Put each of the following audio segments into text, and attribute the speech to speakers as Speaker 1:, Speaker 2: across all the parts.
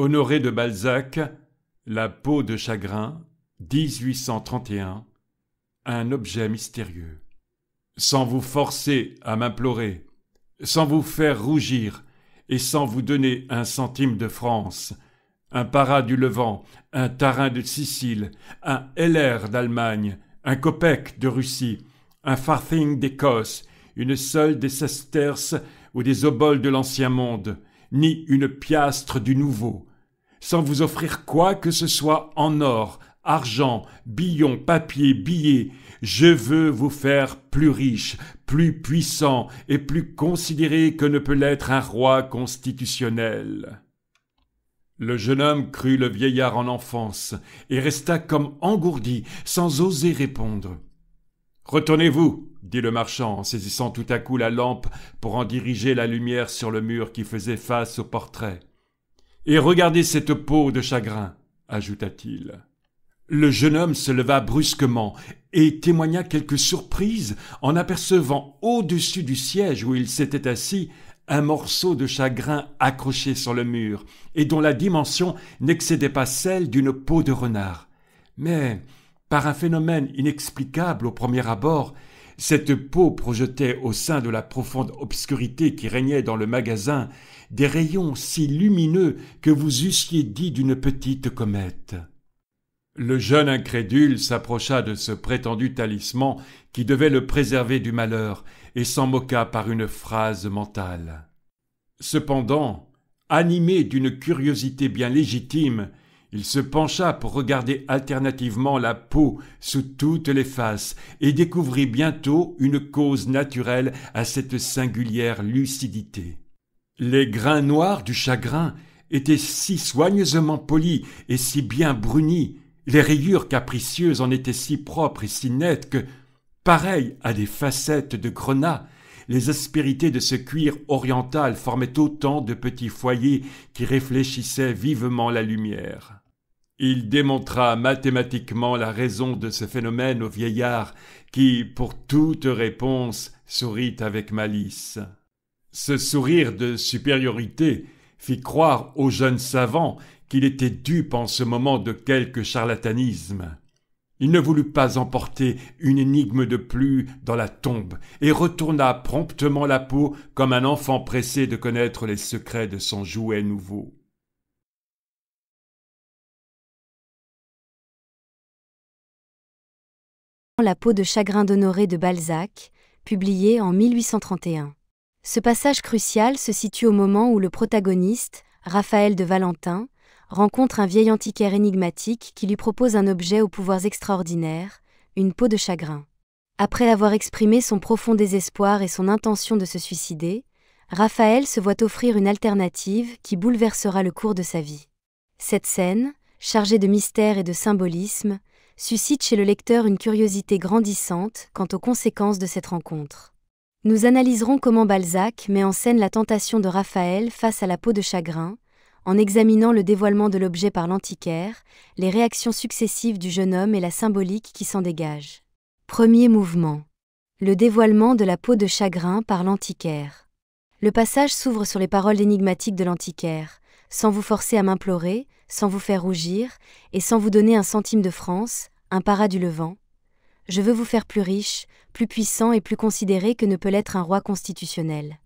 Speaker 1: Honoré de Balzac, La peau de chagrin, 1831, un objet mystérieux. Sans vous forcer à m'implorer, sans vous faire rougir, et sans vous donner un centime de France, un para du Levant, un tarin de Sicile, un LR d'Allemagne, un kopek de Russie, un farthing d'Écosse, une seule des sesterces ou des oboles de l'Ancien Monde, ni une piastre du Nouveau, sans vous offrir quoi que ce soit en or, argent, billon, papier, billets, je veux vous faire plus riche, plus puissant et plus considéré que ne peut l'être un roi constitutionnel. Le jeune homme crut le vieillard en enfance et resta comme engourdi, sans oser répondre. « Retournez-vous, dit le marchand en saisissant tout à coup la lampe pour en diriger la lumière sur le mur qui faisait face au portrait. Et regardez cette peau de chagrin, ajouta-t-il. Le jeune homme se leva brusquement et témoigna quelque surprise en apercevant au-dessus du siège où il s'était assis un morceau de chagrin accroché sur le mur et dont la dimension n'excédait pas celle d'une peau de renard. Mais, par un phénomène inexplicable au premier abord, cette peau projetait au sein de la profonde obscurité qui régnait dans le magasin des rayons si lumineux que vous eussiez dit d'une petite comète. Le jeune incrédule s'approcha de ce prétendu talisman qui devait le préserver du malheur et s'en moqua par une phrase mentale. Cependant, animé d'une curiosité bien légitime, il se pencha pour regarder alternativement la peau sous toutes les faces et découvrit bientôt une cause naturelle à cette singulière lucidité. Les grains noirs du chagrin étaient si soigneusement polis et si bien brunis, les rayures capricieuses en étaient si propres et si nettes que, pareilles à des facettes de grenat, les aspérités de ce cuir oriental formaient autant de petits foyers qui réfléchissaient vivement la lumière. Il démontra mathématiquement la raison de ce phénomène au vieillard qui, pour toute réponse, sourit avec malice. Ce sourire de supériorité fit croire au jeune savant qu'il était dupe en ce moment de quelque charlatanisme. Il ne voulut pas emporter une énigme de plus dans la tombe et retourna promptement la peau comme un enfant pressé de connaître les secrets de son jouet nouveau.
Speaker 2: La peau de chagrin d'Honoré de Balzac, publié en 1831. Ce passage crucial se situe au moment où le protagoniste, Raphaël de Valentin, rencontre un vieil antiquaire énigmatique qui lui propose un objet aux pouvoirs extraordinaires, une peau de chagrin. Après avoir exprimé son profond désespoir et son intention de se suicider, Raphaël se voit offrir une alternative qui bouleversera le cours de sa vie. Cette scène, chargée de mystère et de symbolisme, suscite chez le lecteur une curiosité grandissante quant aux conséquences de cette rencontre. Nous analyserons comment Balzac met en scène la tentation de Raphaël face à la peau de chagrin, en examinant le dévoilement de l'objet par l'antiquaire, les réactions successives du jeune homme et la symbolique qui s'en dégage. Premier mouvement. Le dévoilement de la peau de chagrin par l'antiquaire. Le passage s'ouvre sur les paroles énigmatiques de l'antiquaire, sans vous forcer à m'implorer, sans vous faire rougir, et sans vous donner un centime de France, un para du Levant. Je veux vous faire plus riche, plus puissant et plus considéré que ne peut l'être un roi constitutionnel.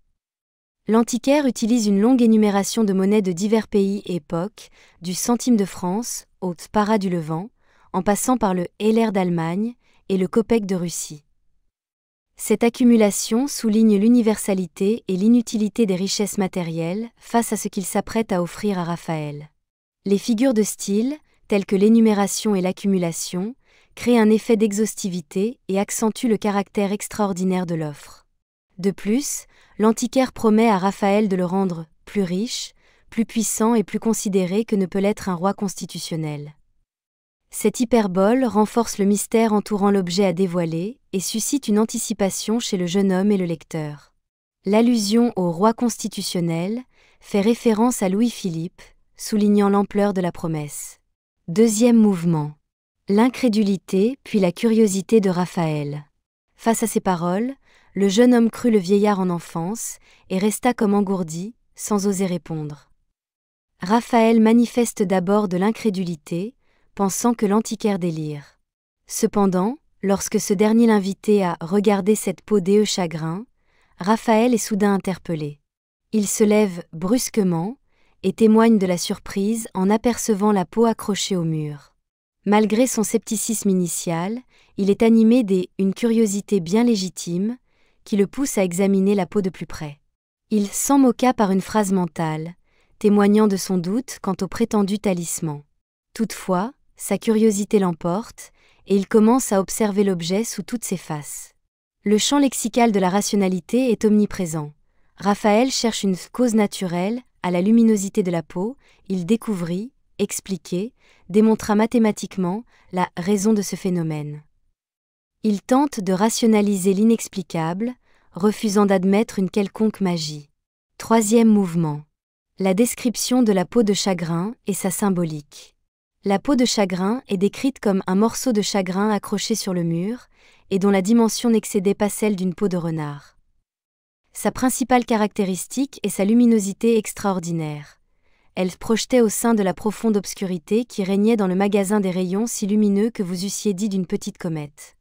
Speaker 2: L'antiquaire utilise une longue énumération de monnaies de divers pays et époques, du centime de France au para du Levant, en passant par le LR d'Allemagne et le kopek de Russie. Cette accumulation souligne l'universalité et l'inutilité des richesses matérielles face à ce qu'il s'apprête à offrir à Raphaël. Les figures de style, telles que l'énumération et l'accumulation, créent un effet d'exhaustivité et accentuent le caractère extraordinaire de l'offre. De plus, l'antiquaire promet à Raphaël de le rendre plus riche, plus puissant et plus considéré que ne peut l'être un roi constitutionnel. Cette hyperbole renforce le mystère entourant l'objet à dévoiler et suscite une anticipation chez le jeune homme et le lecteur. L'allusion au roi constitutionnel fait référence à Louis-Philippe, soulignant l'ampleur de la promesse. Deuxième mouvement. L'incrédulité puis la curiosité de Raphaël. Face à ces paroles, le jeune homme crut le vieillard en enfance et resta comme engourdi, sans oser répondre. Raphaël manifeste d'abord de l'incrédulité, pensant que l'antiquaire délire. Cependant, lorsque ce dernier l'invitait à « regarder cette peau d'éeux chagrin », Raphaël est soudain interpellé. Il se lève brusquement et témoigne de la surprise en apercevant la peau accrochée au mur. Malgré son scepticisme initial, il est animé d'une curiosité bien légitime qui le pousse à examiner la peau de plus près. Il s'en moqua par une phrase mentale, témoignant de son doute quant au prétendu talisman. Toutefois, sa curiosité l'emporte, et il commence à observer l'objet sous toutes ses faces. Le champ lexical de la rationalité est omniprésent. Raphaël cherche une cause naturelle à la luminosité de la peau, il découvrit, expliquait, démontra mathématiquement la raison de ce phénomène. Il tente de rationaliser l'inexplicable, refusant d'admettre une quelconque magie. Troisième mouvement. La description de la peau de chagrin et sa symbolique. La peau de chagrin est décrite comme un morceau de chagrin accroché sur le mur, et dont la dimension n'excédait pas celle d'une peau de renard. Sa principale caractéristique est sa luminosité extraordinaire. Elle projetait au sein de la profonde obscurité qui régnait dans le magasin des rayons si lumineux que vous eussiez dit d'une petite comète.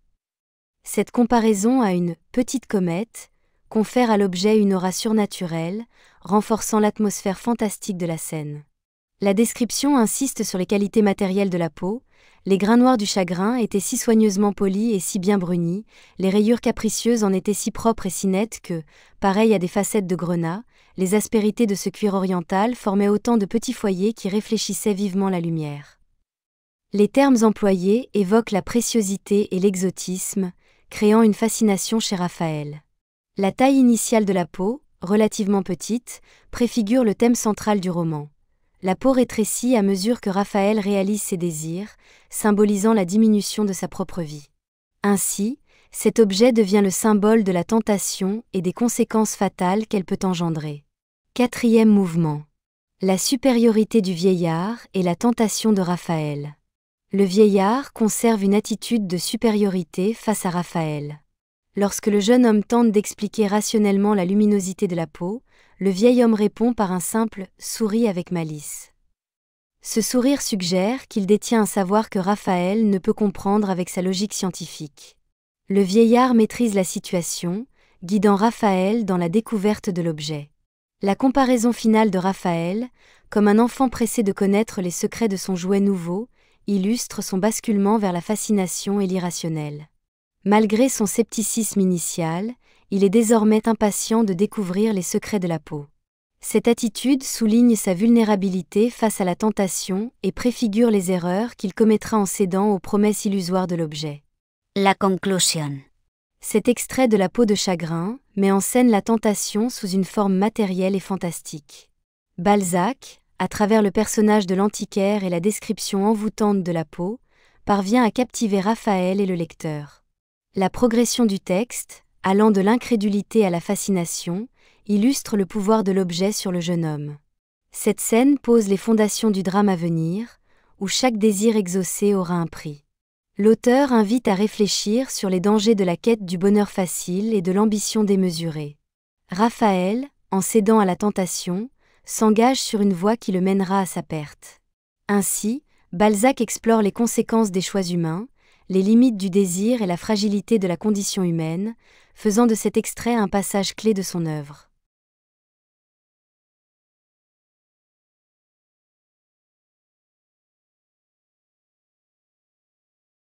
Speaker 2: Cette comparaison à une « petite comète » confère à l'objet une aura surnaturelle, renforçant l'atmosphère fantastique de la scène. La description insiste sur les qualités matérielles de la peau. Les grains noirs du chagrin étaient si soigneusement polis et si bien brunis, les rayures capricieuses en étaient si propres et si nettes que, pareilles à des facettes de grenat, les aspérités de ce cuir oriental formaient autant de petits foyers qui réfléchissaient vivement la lumière. Les termes employés évoquent la préciosité et l'exotisme, créant une fascination chez Raphaël. La taille initiale de la peau, relativement petite, préfigure le thème central du roman. La peau rétrécit à mesure que Raphaël réalise ses désirs, symbolisant la diminution de sa propre vie. Ainsi, cet objet devient le symbole de la tentation et des conséquences fatales qu'elle peut engendrer. Quatrième mouvement. La supériorité du vieillard et la tentation de Raphaël. Le vieillard conserve une attitude de supériorité face à Raphaël. Lorsque le jeune homme tente d'expliquer rationnellement la luminosité de la peau, le vieil homme répond par un simple « souris avec malice ». Ce sourire suggère qu'il détient un savoir que Raphaël ne peut comprendre avec sa logique scientifique. Le vieillard maîtrise la situation, guidant Raphaël dans la découverte de l'objet. La comparaison finale de Raphaël, comme un enfant pressé de connaître les secrets de son jouet nouveau, illustre son basculement vers la fascination et l'irrationnel. Malgré son scepticisme initial, il est désormais impatient de découvrir les secrets de la peau. Cette attitude souligne sa vulnérabilité face à la tentation et préfigure les erreurs qu'il commettra en cédant aux promesses illusoires de l'objet.
Speaker 3: La conclusion.
Speaker 2: Cet extrait de La peau de chagrin met en scène la tentation sous une forme matérielle et fantastique. Balzac, à travers le personnage de l'antiquaire et la description envoûtante de la peau, parvient à captiver Raphaël et le lecteur. La progression du texte, allant de l'incrédulité à la fascination, illustre le pouvoir de l'objet sur le jeune homme. Cette scène pose les fondations du drame à venir, où chaque désir exaucé aura un prix. L'auteur invite à réfléchir sur les dangers de la quête du bonheur facile et de l'ambition démesurée. Raphaël, en cédant à la tentation, s'engage sur une voie qui le mènera à sa perte. Ainsi, Balzac explore les conséquences des choix humains, les limites du désir et la fragilité de la condition humaine, faisant de cet extrait un passage clé de son œuvre.